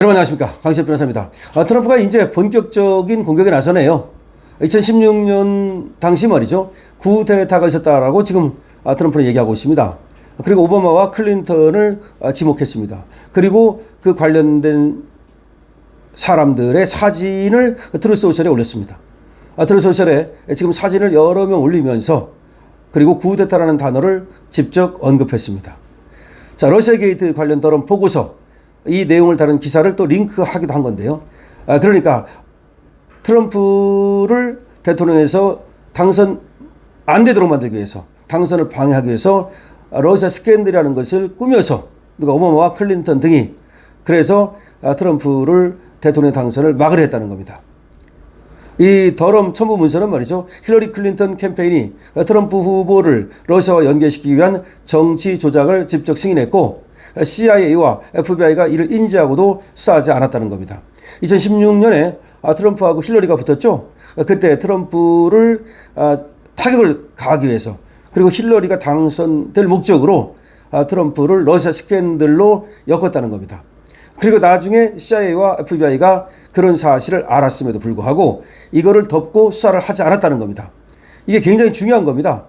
여러분 안녕하십니까, 강시엽 변호사입니다. 트럼프가 이제 본격적인 공격에 나서네요. 2016년 당시 말이죠, 쿠데타가 있었다라고 지금 트럼프는 얘기하고 있습니다. 그리고 오바마와 클린턴을 지목했습니다. 그리고 그 관련된 사람들의 사진을 트루스 소셜에 올렸습니다. 트루스 소셜에 지금 사진을 여러 명 올리면서 그리고 쿠데타라는 단어를 직접 언급했습니다. 자, 러시아 게이트 관련 토론 보고서 이 내용을 다룬 기사를 또 링크하기도 한 건데요. 그러니까 트럼프를 대통령에서 당선 안 되도록 만들기 위해서, 당선을 방해하기 위해서 러시아 스캔들이라는 것을 꾸며서 누가 오바마와 클린턴 등이 그래서 트럼프를 대통령 당선을 막으려 했다는 겁니다. 이 더럼 첨부 문서는 말이죠, 힐러리 클린턴 캠페인이 트럼프 후보를 러시아와 연계시키기 위한 정치 조작을 직접 승인했고 CIA와 FBI가 이를 인지하고도 수사하지 않았다는 겁니다. 2016년에 트럼프하고 힐러리가 붙었죠. 그때 트럼프를 타격을 가하기 위해서, 그리고 힐러리가 당선될 목적으로 트럼프를 러시아 스캔들로 엮었다는 겁니다. 그리고 나중에 CIA와 FBI가 그런 사실을 알았음에도 불구하고 이거를 덮고 수사를 하지 않았다는 겁니다. 이게 굉장히 중요한 겁니다.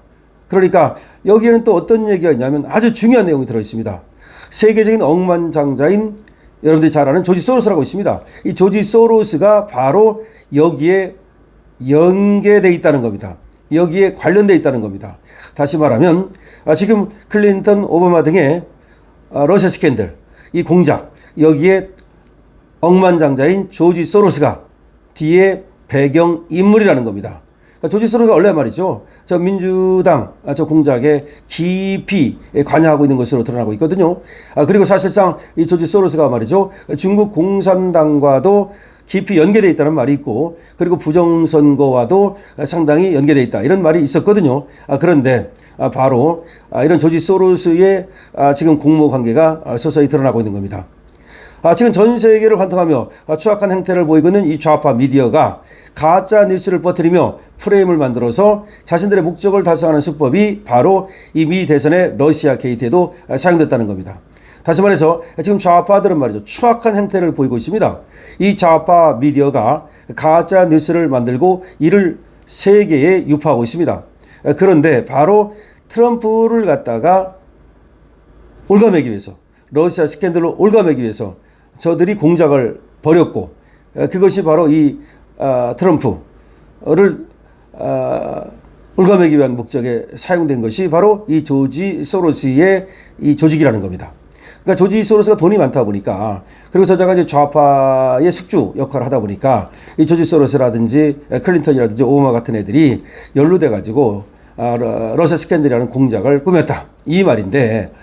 그러니까 여기에는 또 어떤 얘기가 있냐면 아주 중요한 내용이 들어있습니다. 세계적인 억만장자인 여러분들이 잘 아는 조지 소로스라고 있습니다. 이 조지 소로스가 바로 여기에 연계되어 있다는 겁니다. 여기에 관련되어 있다는 겁니다. 다시 말하면 지금 클린턴, 오바마 등의 러시아 스캔들, 이 공작, 여기에 억만장자인 조지 소로스가 뒤에 배경 인물이라는 겁니다. 조지 소로스가 원래 말이죠, 저 민주당 저 공작에 깊이 관여하고 있는 것으로 드러나고 있거든요. 그리고 사실상 이 조지 소로스가 말이죠, 중국 공산당과도 깊이 연계되어 있다는 말이 있고, 그리고 부정선거와도 상당히 연계되어 있다, 이런 말이 있었거든요. 그런데 바로 이런 조지 소로스의 지금 공모 관계가 서서히 드러나고 있는 겁니다. 지금 전 세계를 관통하며 추악한 행태를 보이고 있는 이 좌파 미디어가 가짜 뉴스를 퍼뜨리며 프레임을 만들어서 자신들의 목적을 달성하는 수법이 바로 이 미 대선의 러시아 게이트에도 사용됐다는 겁니다. 다시 말해서 지금 좌파들은 말이죠, 추악한 행태를 보이고 있습니다. 이 좌파 미디어가 가짜 뉴스를 만들고 이를 세계에 유포하고 있습니다. 그런데 바로 트럼프를 갖다가 올가매기 위해서, 러시아 스캔들로 올가매기 위해서 저들이 공작을 벌였고, 그것이 바로 이 트럼프를 올가매기 위한 목적에 사용된 것이 바로 이 조지 소로스의 이 조직이라는 겁니다. 그러니까 조지 소로스가 돈이 많다 보니까, 그리고 저자가 이제 좌파의 숙주 역할을 하다 보니까 이 조지 소로스라든지 클린턴이라든지 오바마 같은 애들이 연루돼 가지고 러시아 스캔들이라는 공작을 꾸몄다, 이 말인데,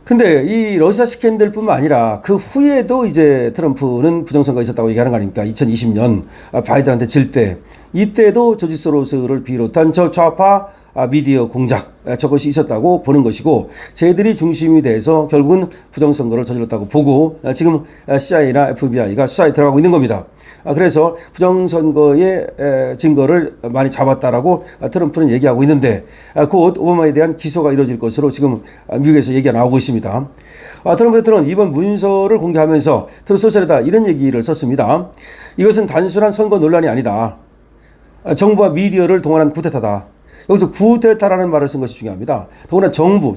근데 이 러시아 스캔들뿐만 아니라 그 후에도 이제 트럼프는 부정선거가 있었다고 얘기하는 거 아닙니까? 2020년 바이든한테 질 때, 이때도 조지 소로스를 비롯한 저 좌파 미디어 공작, 저것이 있었다고 보는 것이고, 쟤들이 중심이 돼서 결국은 부정선거를 저질렀다고 보고 지금 CIA나 FBI가 수사에 들어가고 있는 겁니다. 그래서 부정선거의 증거를 많이 잡았다라고 트럼프는 얘기하고 있는데, 곧 오바마에 대한 기소가 이루어질 것으로 지금 미국에서 얘기가 나오고 있습니다. 트럼프 대통령은 이번 문서를 공개하면서 트루스 소셜에다 이런 얘기를 썼습니다. 이것은 단순한 선거 논란이 아니다. 정부와 미디어를 동원한 쿠데타다. 여기서 쿠데타라는 말을 쓴 것이 중요합니다. 더구나 정부,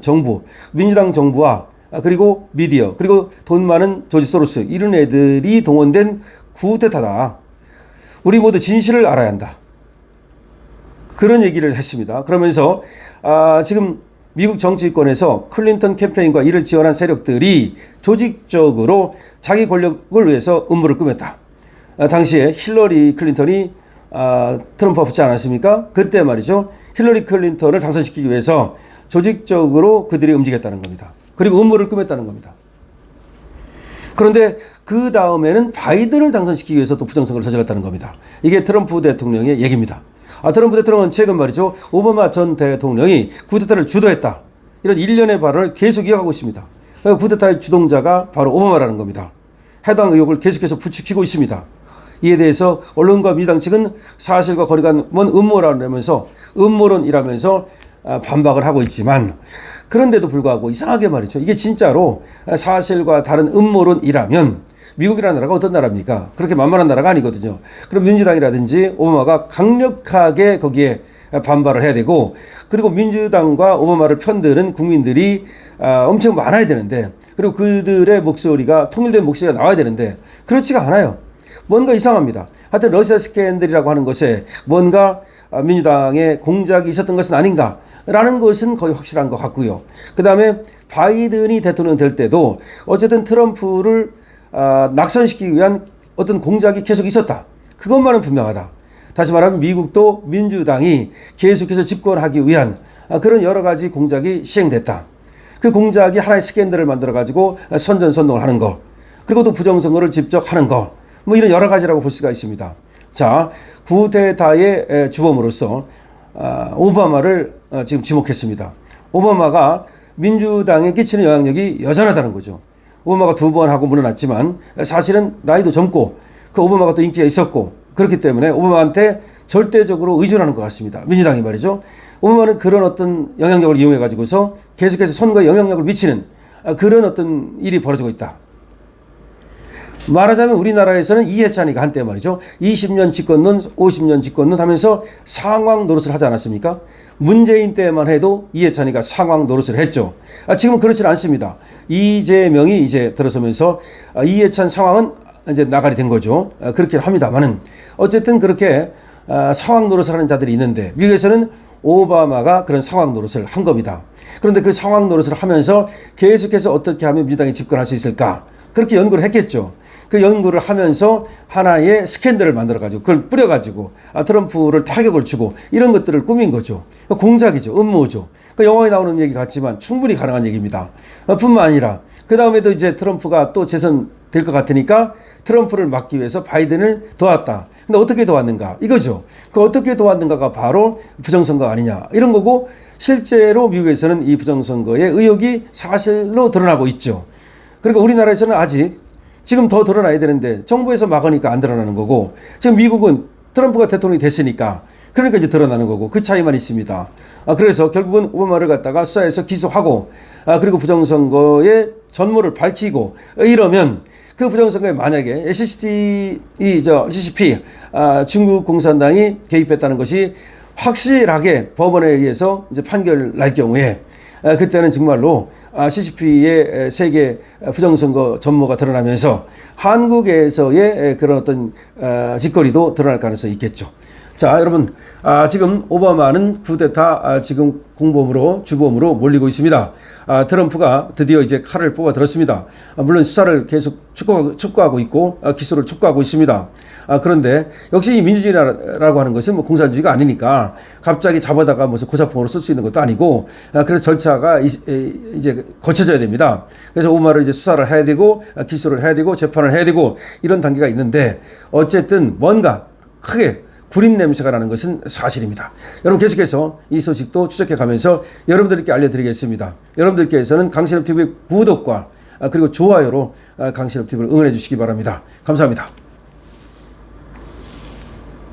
민주당 정부와 그리고 미디어, 그리고 돈 많은 조지 소로스, 이런 애들이 동원된 쿠데타다. 우리 모두 진실을 알아야 한다. 그런 얘기를 했습니다. 그러면서 지금 미국 정치권에서 클린턴 캠페인과 이를 지원한 세력들이 조직적으로 자기 권력을 위해서 음모를 꾸몄다. 당시에 힐러리 클린턴이 트럼프와 붙지 않았습니까? 그때 말이죠, 힐러리 클린턴을 당선시키기 위해서 조직적으로 그들이 움직였다는 겁니다. 그리고 음모를 꾸몄다는 겁니다. 그런데 그 다음에는 바이든을 당선시키기 위해서 또 부정선거를 저질렀다는 겁니다. 이게 트럼프 대통령의 얘기입니다. 트럼프 대통령은 최근 말이죠, 오바마 전 대통령이 쿠데타를 주도했다, 이런 일련의 발언을 계속 이어가고 있습니다. 쿠데타의 주동자가 바로 오바마라는 겁니다. 해당 의혹을 계속해서 부추기고 있습니다. 이에 대해서 언론과 민주당 측은 사실과 거리가 먼 음모론이라면서 반박을 하고 있지만, 그런데도 불구하고 이상하게 말이죠, 이게 진짜로 사실과 다른 음모론이라면 미국이라는 나라가 어떤 나라입니까? 그렇게 만만한 나라가 아니거든요. 그럼 민주당이라든지 오바마가 강력하게 거기에 반발을 해야 되고, 그리고 민주당과 오바마를 편드는 국민들이 엄청 많아야 되는데, 그리고 그들의 목소리가 통일된 목소리가 나와야 되는데 그렇지가 않아요. 뭔가 이상합니다. 하여튼 러시아 스캔들이라고 하는 것에 뭔가 민주당의 공작이 있었던 것은 아닌가라는 것은 거의 확실한 것 같고요. 그 다음에 바이든이 대통령 될 때도 어쨌든 트럼프를 낙선시키기 위한 어떤 공작이 계속 있었다. 그것만은 분명하다. 다시 말하면 미국도 민주당이 계속해서 집권하기 위한 그런 여러 가지 공작이 시행됐다. 그 공작이 하나의 스캔들을 만들어가지고 선전선동을 하는 거, 그리고 또 부정선거를 직접 하는 거, 뭐 이런 여러 가지라고 볼 수가 있습니다. 자, 쿠데타의 주범으로서 오바마를 지금 지목했습니다. 오바마가 민주당에 끼치는 영향력이 여전하다는 거죠. 오바마가 2번 하고 물러났지만 사실은 나이도 젊고 그 오바마가 또 인기가 있었고 그렇기 때문에 오바마한테 절대적으로 의존하는 것 같습니다. 민주당이 말이죠. 오바마는 그런 어떤 영향력을 이용해 가지고서 계속해서 선거에 영향력을 미치는 그런 어떤 일이 벌어지고 있다. 말하자면 우리나라에서는 이해찬이가 한때 말이죠. 20년 집권론, 50년 집권론 하면서 상황 노릇을 하지 않았습니까? 문재인 때만 해도 이해찬이가 상황 노릇을 했죠. 지금은 그렇지는 않습니다. 이재명이 이제 들어서면서 이해찬 상황은 이제 나가리 된 거죠. 그렇게 합니다만은 어쨌든 그렇게 상황 노릇을 하는 자들이 있는데 미국에서는 오바마가 그런 상황 노릇을 한 겁니다. 그런데 그 상황 노릇을 하면서 계속해서 어떻게 하면 민주당이 집권할 수 있을까? 그렇게 연구를 했겠죠. 그 연구를 하면서 하나의 스캔들을 만들어가지고 그걸 뿌려가지고 트럼프를 타격을 주고 이런 것들을 꾸민 거죠. 공작이죠. 음모죠. 그 영화에 나오는 얘기 같지만 충분히 가능한 얘기입니다. 뿐만 아니라 그 다음에도 이제 트럼프가 또 재선될 것 같으니까 트럼프를 막기 위해서 바이든을 도왔다. 근데 어떻게 도왔는가? 이거죠. 그 어떻게 도왔는가가 바로 부정선거 아니냐. 이런 거고 실제로 미국에서는 이 부정선거의 의혹이 사실로 드러나고 있죠. 그러니까 우리나라에서는 아직 지금 더 드러나야 되는데 정부에서 막으니까 안 드러나는 거고 지금 미국은 트럼프가 대통령이 됐으니까 그러니까 이제 드러나는 거고 그 차이만 있습니다. 그래서 결국은 오바마를 갖다가 수사해서 기소하고 그리고 부정선거의 전모를 밝히고 이러면 그 부정선거에 만약에 CCP 중국 공산당이 개입했다는 것이 확실하게 법원에 의해서 이제 판결 날 경우에 그때는 정말로 CCP의 세계 부정선거 전모가 드러나면서 한국에서의 그런 어떤 짓거리도 드러날 가능성이 있겠죠. 자, 여러분, 지금 오바마는 쿠데타 지금 공범으로 주범으로 몰리고 있습니다. 트럼프가 드디어 이제 칼을 뽑아 들었습니다. 물론 수사를 계속 촉구하고 있고 기소를 촉구하고 있습니다. 그런데 역시 이 민주주의라고 하는 것은 뭐 공산주의가 아니니까 갑자기 잡아다가 무슨 고사폰으로 쓸 수 있는 것도 아니고 그래서 절차가 이제 거쳐져야 됩니다. 그래서 오바마를 이제 수사를 해야 되고 기소를 해야 되고 재판을 해야 되고 이런 단계가 있는데 어쨌든 뭔가 크게 구린 냄새가 나는 것은 사실입니다. 여러분 계속해서 이 소식도 추적해 가면서 여러분들께 알려드리겠습니다. 여러분들께서는 강신업 TV의 구독과 그리고 좋아요로 강신업 TV를 응원해 주시기 바랍니다. 감사합니다.